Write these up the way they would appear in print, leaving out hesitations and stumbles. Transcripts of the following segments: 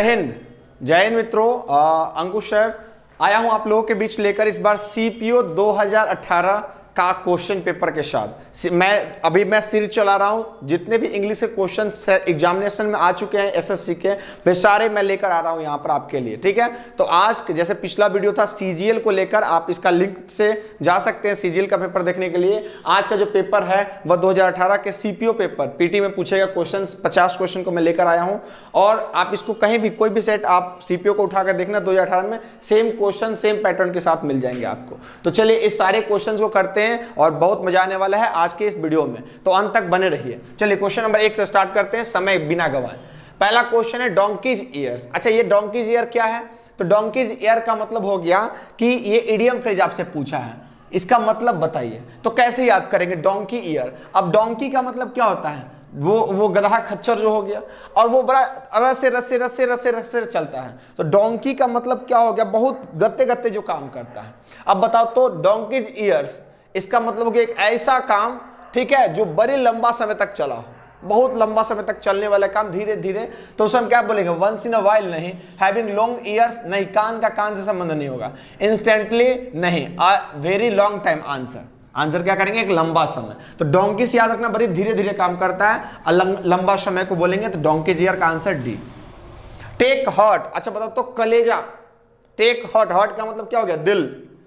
हिंद, जय हिंद मित्रों। अंकुश सर आया हूं आप लोगों के बीच लेकर इस बार सीपीओ 2018 का क्वेश्चन पेपर के साथ। मैं सीरीज चला रहा हूं, जितने भी इंग्लिश के क्वेश्चन एग्जामिनेशन में आ चुके हैं एसएससी के, वे सारे मैं लेकर आ रहा हूं यहां पर आपके लिए, ठीक है। तो आज जैसे पिछला वीडियो था सीजीएल को लेकर, आप इसका लिंक से जा सकते हैं सीजीएल का पेपर देखने के लिए। आज का जो पेपर है वह 2018 के सीपीओ पेपर पीटी में पूछेगा क्वेश्चन, 50 क्वेश्चन को मैं लेकर आया हूं। और आप इसको कहीं भी कोई भी सेट आप सीपीओ को उठाकर देखना, 2018 में सेम क्वेश्चन सेम पैटर्न के साथ मिल जाएंगे आपको। तो चलिए इस सारे क्वेश्चन को करते हैं और बहुत मजा आने वाला है आज के इस वीडियो में, तो अंत तक बने रहिए। चलिए क्वेश्चन नंबर 1 से स्टार्ट करते हैं समय बिना गवाए। पहला क्वेश्चन है डोंकीज ईयर्स। अच्छा, ये डोंकीज ईयर क्या है? तो डोंकीज ईयर का मतलब हो गया कि ये इडियम फ्रेज आपसे पूछा है, इसका मतलब बताइए। तो कैसे याद करेंगे डोंकी ईयर? अब डोंकी का मतलब क्या होता है? वो गधा खच्चर जो हो गया, और वो बड़ा रसे रसे रसे रसे रसे चलता है। तो डोंकी का मतलब क्या हो गया? बहुत गत्ते गत्ते जो काम करता है। अब बताओ, तो डोंकीज ईयर्स इसका मतलब हो गया एक ऐसा काम, ठीक है, जो बड़े लंबा समय तक चला हो, बहुत लंबा समय तक चलने वाला काम धीरे धीरे। तो उसे हम क्या बोलेंगे? वंस इन अ वाइल नहीं, हैविंग लॉन्ग ईयर्स नहीं, कान का कान से संबंध नहीं होगा, इंस्टेंटली नहीं, a very long time answer. Answer क्या करेंगे? एक लंबा समय। तो डोंकी से याद रखना, बड़ी धीरे धीरे काम करता है, लंबा समय को बोलेंगे तो डोंकीज ईयर का आंसर डी। टेक हार्ट, अच्छा बताओ तो कलेजा, टेक हार्ट, हार्ट का मतलब क्या हो गया? दिल,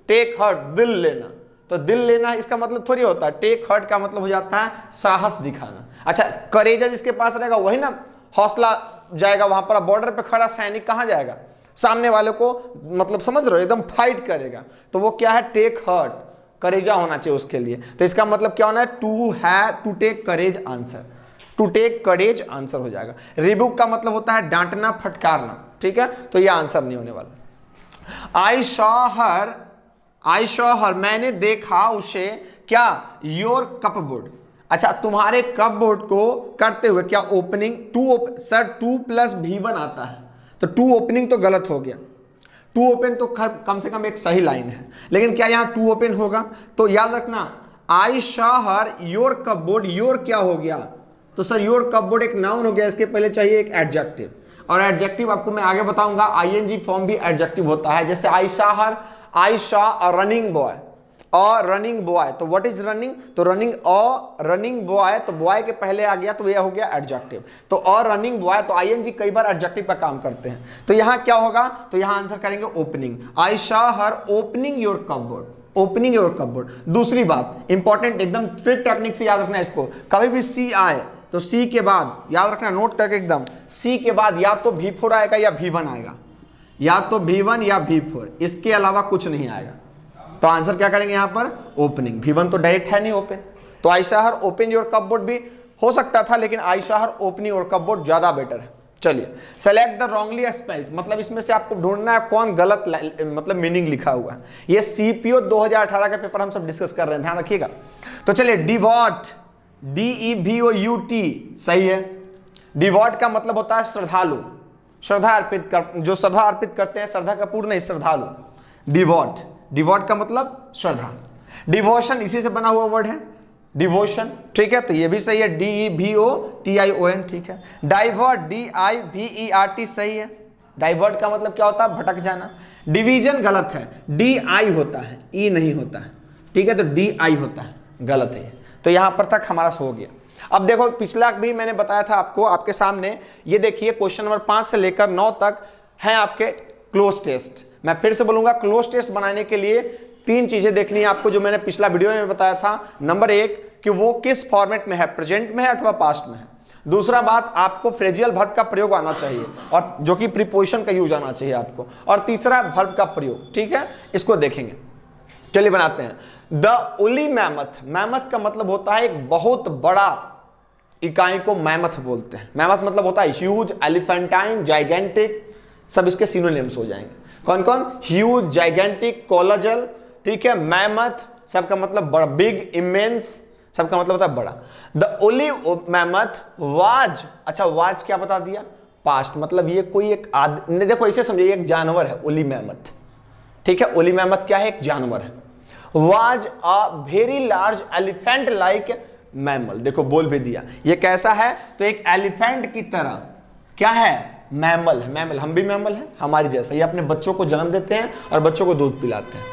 टेक हार्ट दिल लेना। तो दिल लेना इसका मतलब थोड़ी होता है, टेक हार्ट का मतलब हो जाता है साहस दिखाना। अच्छा, करेजा जिसके पास रहेगा वही ना हौसला जाएगा, वहां पर बॉर्डर पे खड़ा सैनिक कहां जाएगा? सामने वाले को मतलब समझ रहे हो, एकदम फाइट करेगा। तो वो क्या है? टेक हार्ट, करेजा होना चाहिए उसके लिए। तो इसका मतलब क्या होना है? To take courage answer, to take courage answer हो जाएगा। रिबुक का मतलब होता है डांटना फटकारना, ठीक है, तो ये आंसर नहीं होने वाला। आई शॉ हर, मैंने देखा उसे, क्या? Your cupboard. अच्छा, तुम्हारे कपबोर्ड को करते हुए, क्या ओपनिंग? सर 2 + V1 आता है, तो 2 ओपनिंग तो गलत हो गया। 2 ओपन तो कम से कम एक सही लाइन है, लेकिन क्या यहाँ 2 ओपन होगा? तो याद रखना, आई शॉ हर योर कपबोर्ड, योर क्या हो गया? तो सर योर कपबोर्ड एक नाउन हो गया, इसके पहले चाहिए एक एडजेक्टिव, और एडजेक्टिव आपको मैं आगे बताऊंगा, आईएनजी फॉर्म भी एडजेक्टिव होता है। जैसे आई शॉ हर, आई शॉ अ रनिंग बॉय, और रनिंग बॉय, तो व्हाट इज रनिंग? तो रनिंग, और रनिंग बॉय, तो बॉय के पहले आ गया तो यह हो गया एडजेक्टिव। तो और रनिंग बॉय, तो आईएनजी कई बार एडजेक्टिव का काम करते हैं। तो यहां क्या होगा? तो यहां आंसर करेंगे opening. I Shaw her opening your cupboard, opening your cupboard. दूसरी बात इंपॉर्टेंट, एकदम ट्रिक टेक्निक से याद रखना इसको, कभी भी सी आए तो सी के बाद याद रखना, नोट करके एकदम, सी के बाद या तो V4 आएगा या V1 आएगा, या तो V1 या V4, इसके अलावा कुछ नहीं आएगा। तो आंसर क्या करेंगे यहाँ पर? ओपनिंग। V1 तो डायरेक्ट है नहीं ओपन, तो आई शॉ हर ओपन योर कपबोर्ड भी हो सकता था, लेकिन आई शॉ हर ओपनिंग योर कपबोर्ड ज्यादा बेटर है। चलिए, सेलेक्ट द रॉन्गली स्पेल्ड, मतलब इसमें से आपको ढूंढना है कौन गलत मतलब मीनिंग लिखा हुआ है। ये सीपीओ 2018 का पेपर हम सब डिस्कस कर रहे हैं, ध्यान रखिएगा। तो चलिए, डिवॉट, DEVOUT सही है। डिवॉट का मतलब होता है श्रद्धालु, श्रद्धा अर्पित कर, जो श्रद्धा अर्पित करते हैं, श्रद्धा कपूर नहीं, श्रद्धालु। डिवॉट, डिवॉट का मतलब श्रद्धा। डिवोशन इसी से बना हुआ वर्ड है, डिवोशन, ठीक है, तो ये भी सही है, DEVOTION, ठीक है। डाइवर्ट, DIVERT सही है। डाइवर्ट का मतलब क्या होता है? भटक जाना। डिवीजन गलत है, DI होता है, E नहीं होता है, ठीक है, तो DI होता है, गलत है। तो यहां पर तक हमारा हो गया। अब देखो, पिछला भी मैंने बताया था आपको, आपके सामने ये देखिए, क्वेश्चन नंबर 5 से लेकर 9 तक है आपके क्लोज टेस्ट। मैं फिर से बोलूंगा, क्लोज टेस्ट बनाने के लिए 3 चीजें देखनी है आपको, जो मैंने पिछला वीडियो में बताया था। नंबर 1 कि वो किस फॉर्मेट में है, प्रेजेंट में है अथवा पास्ट में है। दूसरा बात, आपको फ्रेजियल वर्ब का प्रयोग आना चाहिए, और जो कि प्रीपोजिशन का यूज आना चाहिए आपको। और तीसरा वर्ब का प्रयोग, ठीक है, इसको देखेंगे। चलिए बनाते हैं। द वुली मैमथ, मैमथ का मतलब होता है एक बहुत बड़ा इकाई को मैमथ बोलते हैं। मैमथ मतलब होता है ह्यूज, एलिफेंटाइन, जाइगेंटिक, सब इसके सिनोनिम्स हो जाएंगे। कौन कौन? ह्यूज, जाइगेंटिक, कोलोजल, ठीक है, मैमथ सबका मतलब बड़ा, बिग, इमेंस सबका मतलब होता है बड़ा। द वुली मैमथ वाज, अच्छा वाज क्या बता दिया? पास्ट, मतलब ये कोई एक देखो इसे समझिए, एक जानवर है वुली मैमथ, ठीक है, वुली मैमथ क्या है? एक जानवर है। Was a very large elephant like mammal, देखो बोल भी दिया, ये कैसा है? तो एक एलिफेंट की तरह क्या है? मैमल है, मैमल, हम भी मैमल हैं, हमारी जैसा। ये अपने बच्चों को जन्म देते हैं और बच्चों को दूध पिलाते हैं।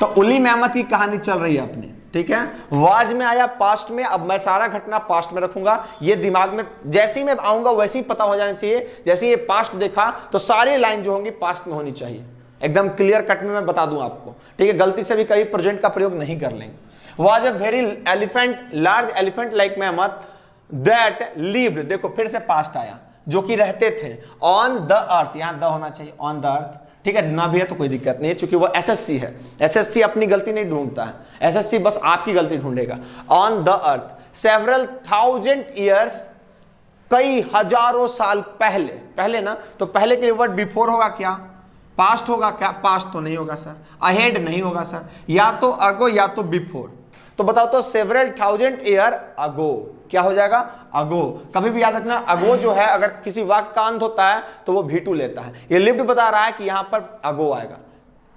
तो उली मैमथ की कहानी चल रही है अपनी, ठीक है। वाज में आया पास्ट में, अब मैं सारा घटना पास्ट में रखूंगा, ये दिमाग में जैसे ही मैं आऊंगा वैसे ही पता हो जाना चाहिए। जैसे ये पास्ट देखा तो सारी लाइन जो होंगी पास्ट में होनी चाहिए, एकदम क्लियर कट में मैं बता दूं आपको, ठीक है। गलती से भी कभी प्रेजेंट का प्रयोग नहीं कर लेंगे। Was a very elephant, large elephant like mammoth that lived, देखो फिर से पास्ट आया, जो कि रहते थे ऑन द अर्थ, यहां द होना चाहिए, ऑन द अर्थ, ठीक है। ना भी है तो कोई दिक्कत नहीं है, क्योंकि वो एसएससी है, एसएससी अपनी गलती नहीं ढूंढता है, एसएससी बस आपकी गलती ढूंढेगा। On the earth several thousand years, कई हजारों साल पहले, पहले ना, तो पहले के लिए वर्ड बिफोर होगा क्या, पास्ट होगा क्या, पास्ट तो नहीं होगा सर, अहेड नहीं होगा सर, या तो अगो या तो बिफोर। तो बताओ तो सेवरल थाउजेंड ईयर अगो क्या हो जाएगा, अगो। कभी भी याद रखना, अगो जो है अगर किसी वाक्य का अंत होता है तो वो भी2 लेता है। ये लिव्ड बता रहा है कि यहां पर अगो आएगा,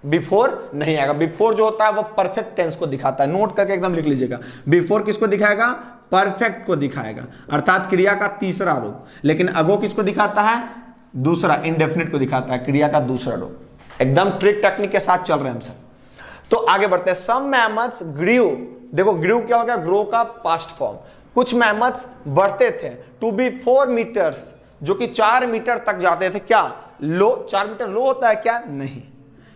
बिफोर नहीं आएगा। बिफोर जो होता है वो परफेक्ट टेंस को दिखाता है, नोट करके एकदम लिख लीजिएगा। बिफोर किसको दिखाएगा, परफेक्ट को दिखाएगा, अर्थात क्रिया का तीसरा रूप। लेकिन अगो किसको दिखाता है, दूसरा, इंडेफिनिट को दिखाता है, क्रिया का दूसरा रूप। एकदम ट्रिक टेक्निक के साथ चल रहे हैं हम सब। तो आगे बढ़ते हैं। सम मैमथ्स ग्रीव, देखो ग्रीव क्या हो गया, ग्रो का पास्ट फॉर्म। कुछ मैमथ्स बढ़ते थे टू बी 4 मीटर्स, जो कि 4 मीटर तक जाते थे। क्या लो, 4 मीटर लो होता है क्या, नहीं।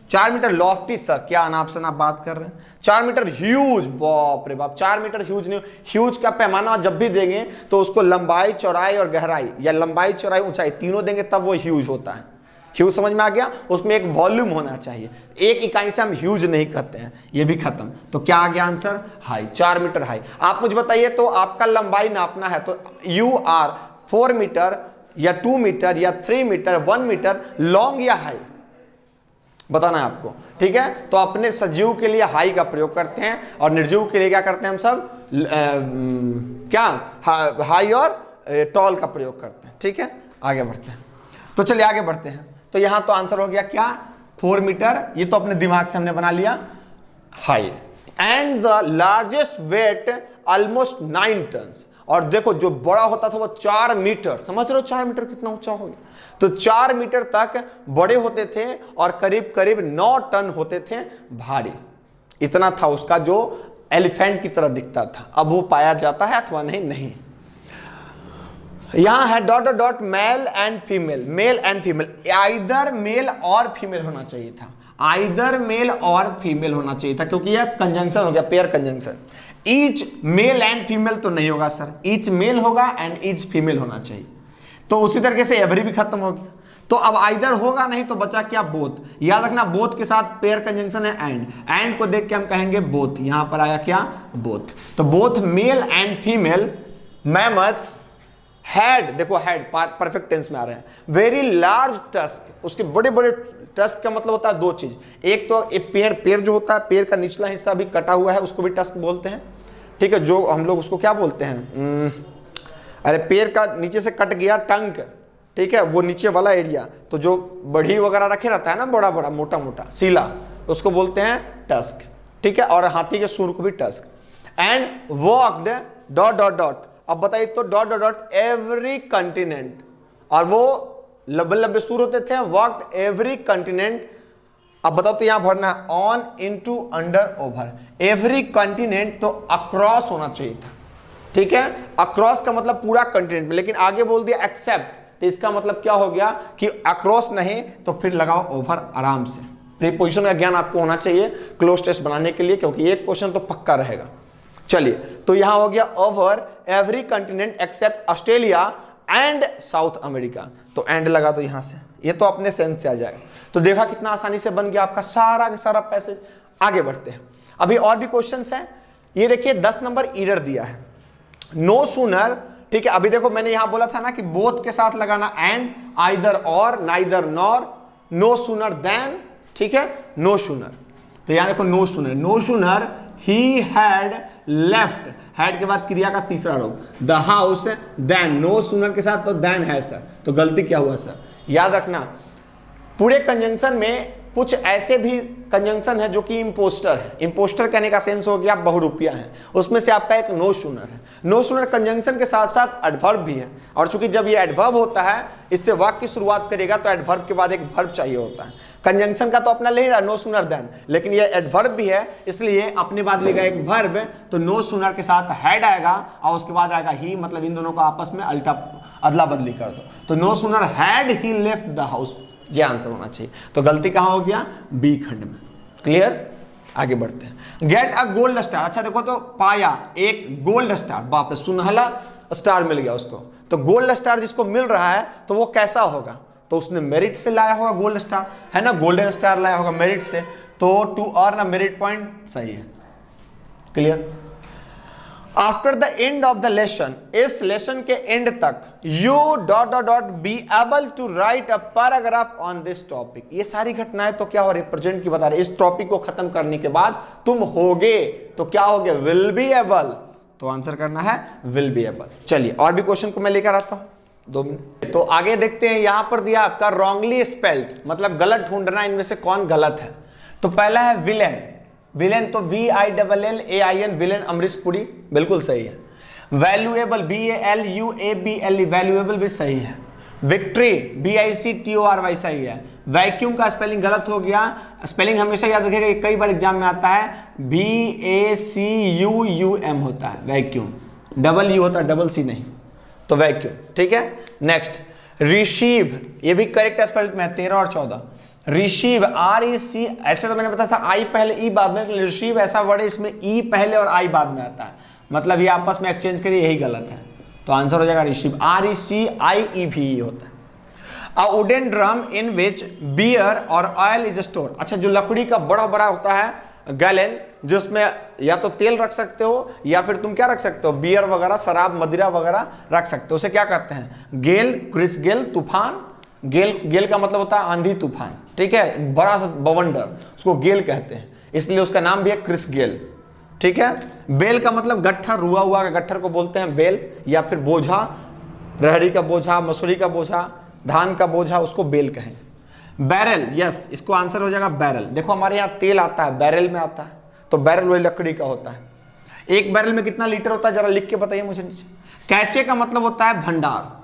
4 मीटर लॉफ्टी सर, क्या अनाप शनाप बात कर रहे हैं। 4 मीटर ह्यूज, बाप रे बाप, 4 मीटर ह्यूज नहीं, ह्यूज का पैमाना जब भी देंगे तो उसको लंबाई चौड़ाई और गहराई, या लंबाई चौड़ाई ऊंचाई तीनों देंगे तब वो ह्यूज होता है। ह्यूज समझ में आ गया, उसमें एक वॉल्यूम होना चाहिए, एक इकाई से हम ह्यूज नहीं कहते हैं, ये भी खत्म। तो क्या आ गया आंसर, हाई, 4 मीटर हाई। आप मुझे बताइए तो आपका लंबाई नापना है तो यू आर 4 मीटर या 2 मीटर या 3 मीटर 1 मीटर लॉन्ग या हाई, बताना है आपको, ठीक है। तो अपने सजीव के लिए हाई का प्रयोग करते हैं और निर्जीव के लिए क्या करते हैं हम सब, क्या हाई और टॉल का प्रयोग करते हैं, ठीक है। आगे बढ़ते हैं, तो चलिए आगे बढ़ते हैं। तो यहां तो आंसर हो गया क्या, 4 मीटर, ये तो अपने दिमाग से हमने बना लिया, high. And the largest weight almost 9 tons, और देखो जो बड़ा होता था वो 4 मीटर, समझ रहे हो 4 मीटर कितना ऊंचा हो गया। तो 4 मीटर तक बड़े होते थे और करीब करीब 9 टन होते थे भारी। इतना था उसका जो एलिफेंट की तरह दिखता था। अब वो पाया जाता है अथवा नहीं, नहीं। यहां है dot dot male and female, male and female, either male और फीमेल होना चाहिए था, आइदर मेल और फीमेल होना चाहिए था, क्योंकि यह कंजंक्शन हो गया, pair conjunction. Each mail and female तो नहीं होगा सर, ईच मेल होगा एंड ईच फीमेल होना चाहिए। तो उसी तरीके से एवरी भी खत्म हो गया। तो अब आइदर होगा नहीं तो बचा क्या, बोथ। याद रखना बोथ के साथ पेयर कंजंक्शन है एंड, एंड को देख के हम कहेंगे बोथ, यहां पर आया क्या, बोथ। तो both male and female mammoths had, देखो हैड परफेक्ट टेंस में आ रहे हैं, वेरी लार्ज टस्क, उसके बड़े बड़े टस्क का मतलब होता है 2 चीज, एक तो एक पेड़, पेड़ जो होता है पेड़ का निचला हिस्सा भी कटा हुआ है उसको भी टस्क बोलते हैं, ठीक है। जो हम लोग उसको क्या बोलते हैं, अरे पेड़ का नीचे से कट गया टंक, ठीक है, वो नीचे वाला एरिया, तो जो बढ़ी वगैरह रखे रहता है ना, बड़ा बड़ा मोटा मोटा सीला, उसको बोलते हैं टस्क, ठीक है। और हाथी के सूर को भी tusk. And walked dot dot dot, अब बताइए तो dot dot dot every continent, और वो लंबे लंबे सूर होते थे, वॉक्ड एवरी कंटिनेंट। अब बताओ तो यहां भरना on, into, under, over. Every continent तो अक्रॉस होना चाहिए था, ठीक है, अक्रॉस का मतलब पूरा कंटिनेंट में, लेकिन आगे बोल दिया एक्सेप्ट, तो इसका मतलब क्या हो गया कि अक्रॉस नहीं तो फिर लगाओ ओवर आराम से। प्रीपोजिशन का ज्ञान आपको होना चाहिए क्लोज टेस्ट बनाने के लिए, क्योंकि एक क्वेश्चन तो पक्का रहेगा। चलिए, तो यहां हो गया over every continent except Australia and South America, तो एंड लगा दो यहां से, ये तो अपने सेंस से आ जाएगा। तो देखा कितना आसानी से बन गया आपका सारा का सारा पैसेज। आगे बढ़ते हैं, अभी और भी क्वेश्चंस हैं। ये देखिए 10 नंबर ईरर दिया है, नो सूनर, ठीक है। अभी देखो मैंने यहां बोला था ना कि बोथ के साथ लगाना एंड, आइदर और, neither nor, no sooner than, ठीक है, नो सूनर। तो यहां देखो नो सूनर, नो सूनर ही हैड लेफ्ट, हैड के बाद क्रिया का तीसरा रूप, the house than, no sooner के साथ तो देन है सर, तो गलती क्या हुआ सर, याद रखना पूरे कंजंक्शन में कुछ ऐसे भी कंजंक्शन है जो कि इंपोस्टर है। इंपोस्टर कहने का सेंस हो गया बहुरूपिया है, उसमें से आपका एक नो सूनर है। नो सूनर कंजंक्शन के साथ साथ एडवर्ब भी है, और चूंकि जब ये एडवर्ब होता है इससे वाक्य की शुरुआत करेगा तो एडवर्ब के बाद एक वर्ब चाहिए होता है। कंजंक्शन का तो अपना ले रहा नो सूनर देन, लेकिन ये एडवर्ब भी है इसलिए अपने बाद लेगा एक वर्ब, तो नो सूनर के साथ हैड आएगा और उसके बाद आएगा ही, मतलब इन दोनों को आपस में अदला बदली कर दो। तो नो सूनर हैड ही लेफ्ट द हाउस, ये आंसर होना चाहिए। तो गलती कहां हो गया? बी खंड में। क्लियर? आगे बढ़ते हैं। Get a gold star. अच्छा देखो तो पाया एक गोल्ड स्टार, बाप रे सुनहला स्टार मिल गया उसको। तो गोल्ड स्टार जिसको मिल रहा है तो वो कैसा होगा? तो उसने मेरिट से लाया होगा गोल्ड स्टार, है ना, गोल्डन स्टार लाया होगा मेरिट से, तो to earn a merit point सही है। Clear? After the end of the lesson, इस लेसन के एंड तक you dot dot dot be able to write a paragraph on this topic. ये सारी घटनाएं तो क्या हो रही है? प्रेजेंट की बता रही है। इस टॉपिक को खत्म करने के बाद तुम होगे तो क्या होगे? Will be able. तो आंसर करना है विल बी एबल। चलिए और भी क्वेश्चन को मैं लेकर आता हूं 2 मिनट। तो आगे देखते हैं, यहां पर दिया आपका रॉन्गली स्पेल्ड, मतलब गलत ढूंढना इनमें से कौन गलत है। तो पहला है विलेन। विलेन तो VILLAIN, विलेन अमरीश पुरी, बिल्कुल सही है। वैल्यूएबल VALUABLE, वैल्यूएबल भी सही है। विक्ट्री VICTORY सही है। वैक्यूम का स्पेलिंग गलत हो गया। स्पेलिंग हमेशा याद रखिएगा, कई बार एग्जाम में आता है VACUUM होता है वैक्यूम, डबल यू होता है, डबल सी नहीं, तो वैक्यूम। ठीक है। नेक्स्ट रिसीव, ये भी करेक्ट स्पेलिंग में 13 और 14। रिसीव REC, ऐसे तो मैंने बताया था आई पहले ई बाद में, रिसीव ऐसा वर्ड है इसमें ई पहले और आई बाद में आता है, मतलब ये आपस में एक्सचेंज करिए, यही गलत है। तो आंसर हो जाएगा रिसीव, RECIEVE होता है। A wooden drum in which beer और ऑयल इज स्टोर। अच्छा जो लकड़ी का बड़ा बड़ा होता है गैलन, जिसमें या तो तेल रख सकते हो या फिर तुम क्या रख सकते हो, बियर वगैरह, शराब मदिरा वगैरह रख सकते हो, उसे क्या कहते हैं? गेल, क्रिस गेल, तूफान। गेल का मतलब होता है आंधी तूफान। ठीक है, बड़ा सा बवंडर, उसको गेल कहते हैं, इसलिए उसका नाम भी है क्रिस गेल। ठीक है। बेल का मतलब गट्ठर, रुआ हुआ का गट्ठर को बोलते हैं बेल, या फिर बोझा, रहड़ी का बोझा, मसूरी का बोझा, धान का बोझा, उसको बेल कहेंगे। बैरल, यस, इसको आंसर हो जाएगा बैरल। देखो हमारे यहाँ तेल आता है बैरल में आता है, तो बैरल वही लकड़ी का होता है। एक बैरल में कितना लीटर होता है जरा लिख के बताइए मुझे नीचे। कैचे का मतलब होता है भंडार,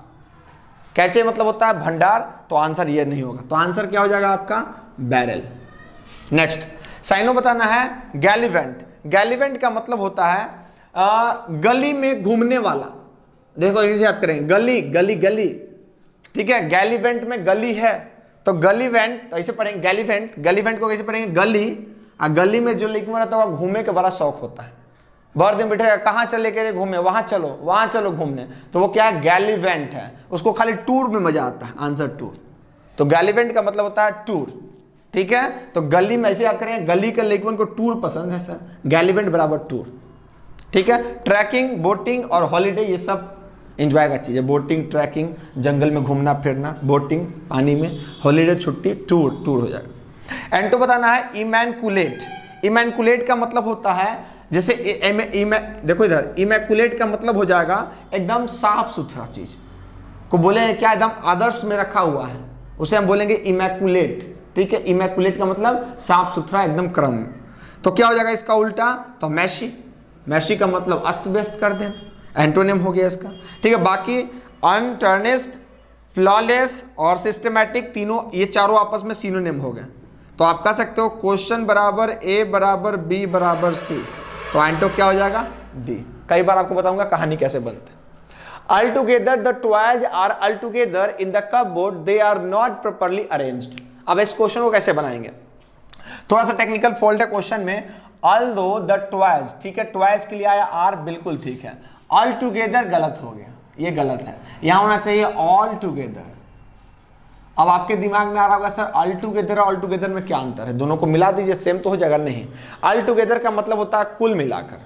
कैचे मतलब होता है भंडार, तो आंसर ये नहीं होगा। तो आंसर क्या हो जाएगा आपका? बैरल। नेक्स्ट साइनो बताना है गैलीवेंट। गैलीवेंट का मतलब होता है गली में घूमने वाला। देखो इसे याद करेंगे, गली गली गली। ठीक है, गैलीवेंट में गली है तो गलीवेंट, तो ऐसे पढ़ेंगे गैलीवेंट। गैलीवेंट को कैसे पढ़ेंगे? गली, और गली में जो लिखा रहता है वह घूमने का बड़ा शौक होता है, भर दिन बैठेगा, कहाँ चले के घूमे, वहां चलो घूमने, तो वो क्या है? गैलीवेंट है। उसको खाली टूर में मजा आता है, आंसर टूर। तो गैलीवेंट का मतलब होता है टूर। ठीक है, तो गली में ऐसे याद करेंगे, गली के लेकिन को टूर पसंद है सर, गैलीवेंट बराबर टूर। ठीक है। ट्रैकिंग, बोटिंग और हॉलीडे, ये सब एंजॉय का चीज है। बोटिंग, ट्रैकिंग, जंगल में घूमना फिरना, बोटिंग पानी में, हॉलीडे छुट्टी, टूर हो जाएगा। एंटो बताना है इमैन्कुलेट। इमैन्कुलेट का मतलब होता है जैसे देखो इधर, इमैकुलेट का मतलब हो जाएगा एकदम साफ सुथरा चीज को बोलेंगे क्या, एकदम आदर्श में रखा हुआ है, उसे हम बोलेंगे इमैकुलेट। ठीक है, इमैकुलेट का मतलब साफ सुथरा, एकदम क्रम में। तो क्या हो जाएगा इसका उल्टा? तो मैशी। मैशी का मतलब अस्त व्यस्त कर देना, एंटोनिम हो गया इसका। ठीक है, बाकी अनटर्निश्ड, फ्लॉलेस और सिस्टमैटिक, तीनों ये चारों आपस में सिनोनिम हो गए। तो आप कह सकते हो क्वेश्चन बराबर A बराबर B बराबर C, तो एंटो क्या हो जाएगा? D। कई बार आपको बताऊंगा कहानी कैसे बनते हैं। All together the toys are all together in the cupboard, they are not properly arranged. अब इस क्वेश्चन को कैसे बनाएंगे? थोड़ा सा टेक्निकल फॉल्ट है क्वेश्चन में। ऑल्दो द टॉयज, ठीक है, टॉयज के लिए आया आर, बिल्कुल ठीक है। ऑल टुगेदर गलत हो गया, ये गलत है, यहां होना चाहिए ऑल टुगेदर। अब आपके दिमाग में आ रहा होगा सर ऑल टुगेदर और ऑल टुगेदर में क्या अंतर है, दोनों को मिला दीजिए सेम तो हो जाएगा। नहीं, ऑल टुगेदर का मतलब होता है कुल मिलाकर।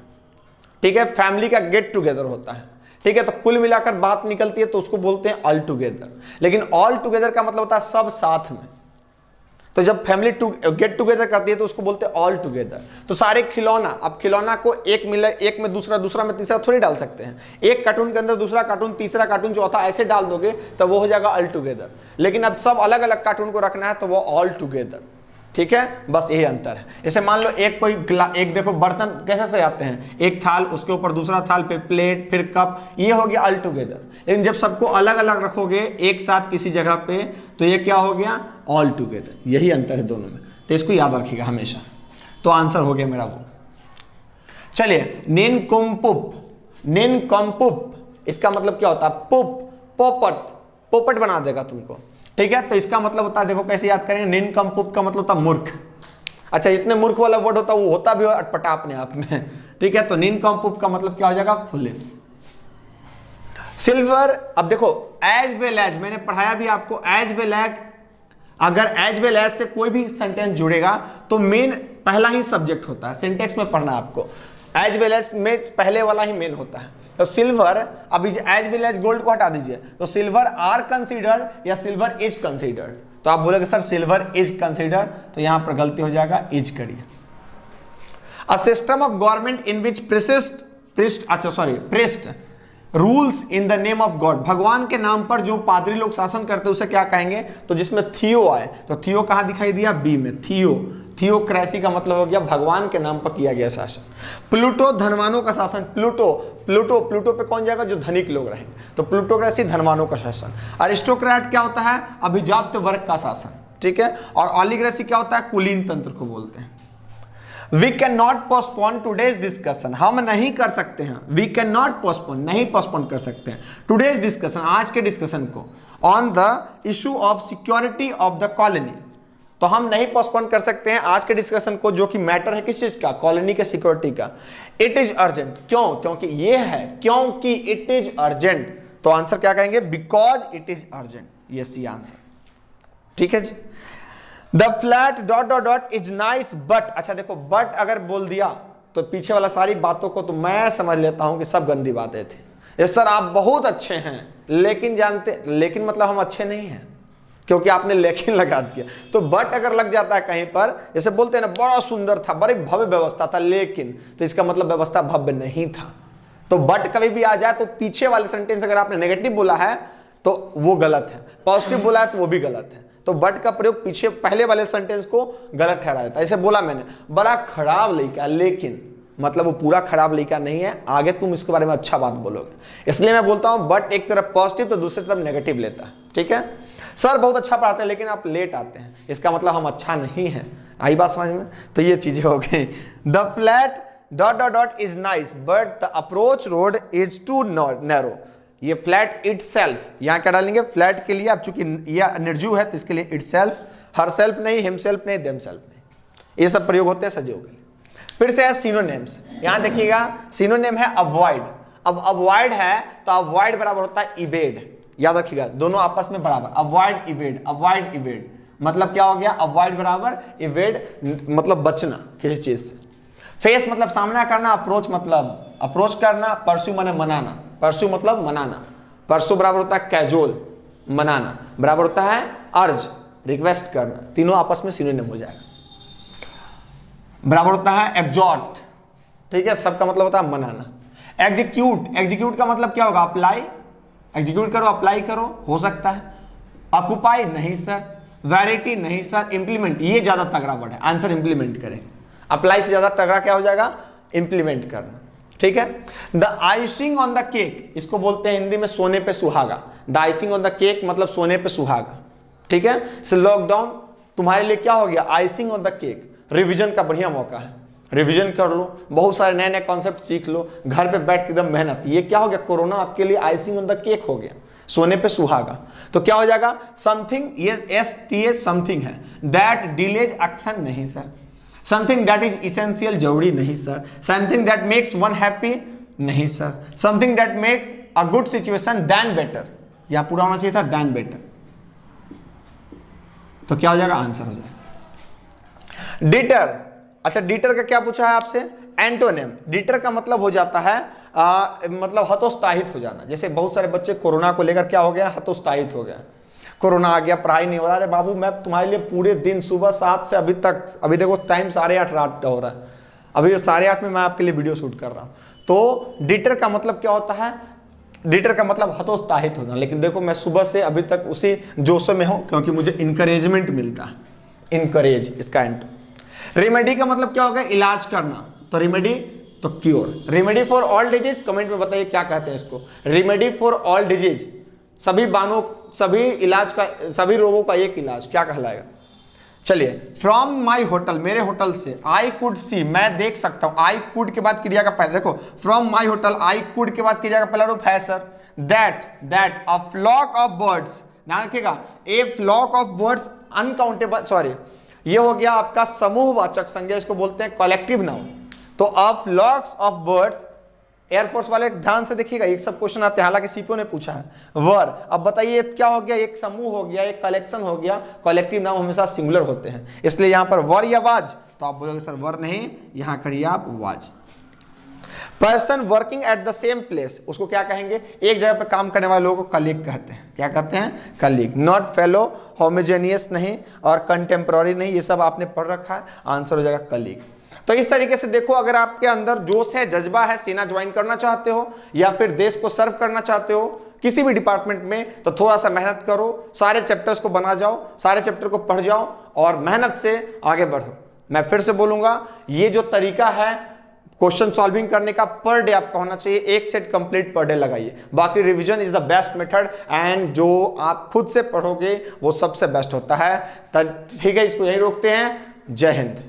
ठीक है, फैमिली का गेट टुगेदर होता है। ठीक है, तो कुल मिलाकर बात निकलती है तो उसको बोलते हैं ऑल टुगेदर। लेकिन ऑल टुगेदर का मतलब होता है सब साथ में। तो जब फैमिली गेट टुगेदर करती है तो उसको बोलते हैं ऑल टुगेदर। तो सारे खिलौना, अब खिलौना को एक मिला, एक में दूसरा, दूसरा में तीसरा थोड़ी डाल सकते हैं। एक कार्टून के अंदर दूसरा कार्टून, तीसरा कार्टून, चौथा, ऐसे डाल दोगे तो वो हो जाएगा ऑल टुगेदर। लेकिन अब सब अलग अलग कार्टून को रखना है तो वो ऑल टुगेदर। ठीक है, बस यही अंतर है। जैसे मान लो एक एक देखो बर्तन कैसे से आते हैं, एक थाल, उसके ऊपर दूसरा थाल, फिर प्लेट, फिर कप, ये हो गया ऑल टुगेदर। लेकिन जब सबको अलग अलग रखोगे एक साथ किसी जगह पे, तो ये क्या हो गया, ऑल टुगेदर। यही अंतर है दोनों में, तो इसको याद रखिएगा हमेशा। तो आंसर हो गया मेरा वो। चलिए, निनकुम्पुप, निनकुम्पुप इसका मतलब क्या होता है, पुप, पोपट, पोपट बना देगा तुमको, ठीक है। तो इसका मतलब होता है, देखो कैसे याद करेंगे, निनकुम्पुप का मतलब होता है मूर्ख। अच्छा, इतने मूर्ख वाला वर्ड होता है, वो होता भी अटपटा अपने आप में, ठीक है। तो निनकुम्पुप का मतलब क्या हो जाएगा, फुलिश। सिल्वर, अब देखो एज वेल एज, मैंने पढ़ाया भी आपको, एज वेल एज, अगर एज वेल एज से कोई भी सेंटेंस जुड़ेगा तो मेन पहला ही सब्जेक्ट होता है, सिंटेक्स में पढ़ना आपको। एज वेल एज में पहले वाला ही मेन होता है। तो सिल्वर, अभी एज वेल एज गोल्ड को हटा दीजिए, तो सिल्वर आर कंसीडर्ड या सिल्वर इज कंसीडर्ड, तो आप बोलोगे सर सिल्वर इज कंसीडर्ड, तो यहां पर गलती हो जाएगा, इज करिए। A system of government in which priest rules in the name of God, भगवान के नाम पर जो पादरी लोग शासन करते हैं उसे क्या कहेंगे, तो जिसमें थियो आए, तो थियो कहां दिखाई दिया, बी में, थियो, थियोक्रेसी का मतलब हो गया भगवान के नाम पर किया गया शासन। प्लूटो, धनवानों का शासन, प्लूटो, प्लूटो, प्लूटो पे कौन जाएगा, जो धनिक लोग रहेंगे, तो प्लूटोक्रेसी, धनवानों का शासन। अरिस्टोक्रेट क्या होता है, अभिजात वर्ग का शासन, ठीक है। और ऑलिगरेसी क्या होता है, कुलीन तंत्र को बोलते हैं। We can not postpone today's discussion, हम नहीं कर सकते हैं, वी कैन नॉट पोस्टपोन, नहीं पोस्टपोन कर सकते हैं टूडेज डिस्कशन, आज के डिस्कशन को, on the issue of security of the colony, तो हम नहीं पोस्टपोन कर सकते हैं आज के डिस्कशन को, जो कि मैटर है किस चीज का, कॉलोनी के सिक्योरिटी का। इट इज अर्जेंट, क्यों, क्योंकि ये है, क्योंकि इट इज अर्जेंट, तो आंसर क्या कहेंगे, बिकॉज इट इज अर्जेंट, ये सी आंसर, ठीक है जी। The flat dot dot dot is nice but, अच्छा देखो बट अगर बोल दिया तो पीछे वाला सारी बातों को तो मैं समझ लेता हूं कि सब गंदी बातें थी। ये सर आप बहुत अच्छे हैं, लेकिन जानते, लेकिन मतलब हम अच्छे नहीं हैं, क्योंकि आपने लेकिन लगा दिया। तो बट अगर लग जाता है कहीं पर, जैसे बोलते हैं ना बड़ा सुंदर था, बड़ी भव्य व्यवस्था था, लेकिन, तो इसका मतलब व्यवस्था भव्य नहीं था। तो बट कभी भी आ जाए तो पीछे वाले सेंटेंस अगर आपने नेगेटिव बोला है तो वो गलत है, पॉजिटिव बोला है तो वो भी गलत है। तो बट का प्रयोग पीछे पहले वाले सेंटेंस को गलत ठहरा देता है। ऐसे बोला मैंने, बड़ा खराब लड़का, लेकिन मतलब वो पूरा खराब लड़का नहीं है, आगे तुम इसके बारे में अच्छा बात बोलोगे, इसलिए मैं बोलता हूं बट एक तरफ पॉजिटिव तो दूसरी तरफ नेगेटिव लेता है, ठीक है। सर बहुत अच्छा पढ़ाते हैं लेकिन आप लेट आते हैं, इसका मतलब हम अच्छा नहीं है, आई बात समझ में। तो ये चीजें हो गई। The flat dot dot dot is nice but the approach road is too narrow, ये फ्लैट इट सेल्फ, यहाँ क्या डालेंगे, फ्लैट के लिए, अब चूंकि यह निर्जीव है तो इसके लिए इट सेल्फ, हर सेल्फ नहीं, हिम सेल्फ नहीं, देम सेल्फ नहीं, ये सब प्रयोग होते हैं सजीव के लिए। फिर से है सिनोनिम्स, यहाँ देखिएगा सिनोनिम है अवॉइड, अब अवॉइड है तो अवॉइड बराबर होता है इवेड, याद रखिएगा दोनों आपस में बराबर, अवॉइड इवेड, अवॉइड इवेड मतलब क्या हो गया, अवॉइड बराबर इवेड मतलब बचना किसी चीज से। फेस मतलब सामना करना, अप्रोच मतलब अप्रोच करना, परस्यू माने मनाना, परस्यू मतलब मनाना, परस्यू बराबर होता है कैजुअल, मनाना बराबर होता है अर्ज, रिक्वेस्ट करना, तीनों आपस में सिनोनिम हो जाएगा। बराबर होता है एग्जॉर्ट, ठीक है, सबका मतलब होता है मनाना। एग्जीक्यूट, एग्जीक्यूट का मतलब क्या होगा, अप्लाई, एग्जीक्यूट करो, अप्लाई करो, हो सकता है। ऑक्युपाई नहीं सर, वैरायटी नहीं सर, इंप्लीमेंट, ये ज्यादा तगड़ा वर्ड है, आंसर इंप्लीमेंट करें, अप्लाई से ज्यादा तगड़ा क्या हो जाएगा, इंप्लीमेंट करना, ठीक है। The icing on the cake, इसको बोलते हैं हिंदी में सोने पे सुहागा, the icing on the cake मतलब सोने पे सुहागा, ठीक है। सो लॉकडाउन तुम्हारे लिए क्या हो गया, icing on the cake, revision का बढ़िया मौका है, रिवीजन कर लो, बहुत सारे नए नए कॉन्सेप्ट सीख लो, घर पे बैठ के एकदम मेहनत, ये क्या हो गया, कोरोना आपके लिए आइसिंग ऑन द केक हो गया, सोने पे सुहागा। तो क्या हो जाएगा, समथिंग, ये STA समथिंग है, दैट डिलेज एक्शन नहीं sir, something that is essential जरूरी नहीं sir, something that makes one happy नहीं sir, something that make a good situation then better, यहां पूरा होना चाहिए था देन बेटर, तो क्या हो जाएगा, आंसर हो जाएगा। डिटर, अच्छा डिटर का क्या पूछा है आपसे, एंटोनिम, डिटर का मतलब हो जाता है मतलब हतोत्साहित हो जाना। जैसे बहुत सारे बच्चे कोरोना को लेकर क्या हो गया, हतोत्साहित हो गया, कोरोना आ गया, पढ़ाई नहीं हो रहा, अरे बाबू मैं तुम्हारे लिए पूरे दिन सुबह 7 से अभी तक, अभी देखो टाइम 8:30 रात का हो रहा है, अभी 8:30 में मैं आपके लिए वीडियो शूट कर रहा हूँ। तो डिटर का मतलब क्या होता है, डिटर का मतलब हतोत्साहित होना, लेकिन देखो मैं सुबह से अभी तक उसी जोश में हूँ क्योंकि मुझे इंकरेजमेंट मिलता है, इनकरेज, इसका एंटो। रेमेडी का मतलब क्या होगा, इलाज करना, तो रेमेडी तो cure. Remedy for all disease, comment में बताइए क्या कहते हैं इसको, रेमेडी फॉर ऑल डिजीज, सभी बानों, सभी इलाज का, सभी रोगों का एक इलाज, क्या कहलाएगा। चलिए, फ्रॉम माई होटल, मेरे होटल से, आई कुड सी, मैं देख सकता हूं, आई कुड के बाद क्रिया का पहले देखो, from my hotel, I could के बाद क्रिया का पहला रूप है sir, that a flock of birds, ध्यान रखिएगा, a flock of birds uncountable, sorry ये हो गया आपका समूहवाचक संज्ञा, इसको बोलते हैं कलेक्टिव नाउन। तो अ फ्लॉक्स ऑफ बर्ड्स, एयरफोर्स वाले ध्यान से देखिएगा, एक सब क्वेश्चन आते हैं, हालांकि सीपीओ ने पूछा है। वर, अब बताइए क्या हो गया, एक समूह हो गया, एक कलेक्शन हो गया, कलेक्टिव नाउन हमेशा सिंगुलर होते हैं, इसलिए यहां पर वर या वाज, तो आप बोलोगे सर वर नहीं, यहां करिए आप was. Person working at the same place, उसको क्या कहेंगे, एक जगह पर काम करने वाले लोगों को कलीग कहते हैं, क्या कहते हैं, कलीग। नॉट फेलो, होमोजेनियस नहीं, और कंटेम्प्रोरी नहीं, ये सब आपने पढ़ रखा है, आंसर हो जाएगा कलीग। तो इस तरीके से देखो, अगर आपके अंदर जोश है, जज्बा है, सेना ज्वाइन करना चाहते हो या फिर देश को सर्व करना चाहते हो किसी भी डिपार्टमेंट में, तो थोड़ा सा मेहनत करो, सारे चैप्टर्स को बना जाओ, सारे चैप्टर को पढ़ जाओ और मेहनत से आगे बढ़ो। मैं फिर से बोलूंगा, ये जो तरीका है क्वेश्चन सॉल्विंग करने का, पर डे आपका होना चाहिए, एक सेट कंप्लीट पर डे लगाइए, बाकी revision is the best method, and जो आप खुद से पढ़ोगे वो सबसे बेस्ट होता है। ठीक है, इसको यही रोकते हैं, जय हिंद।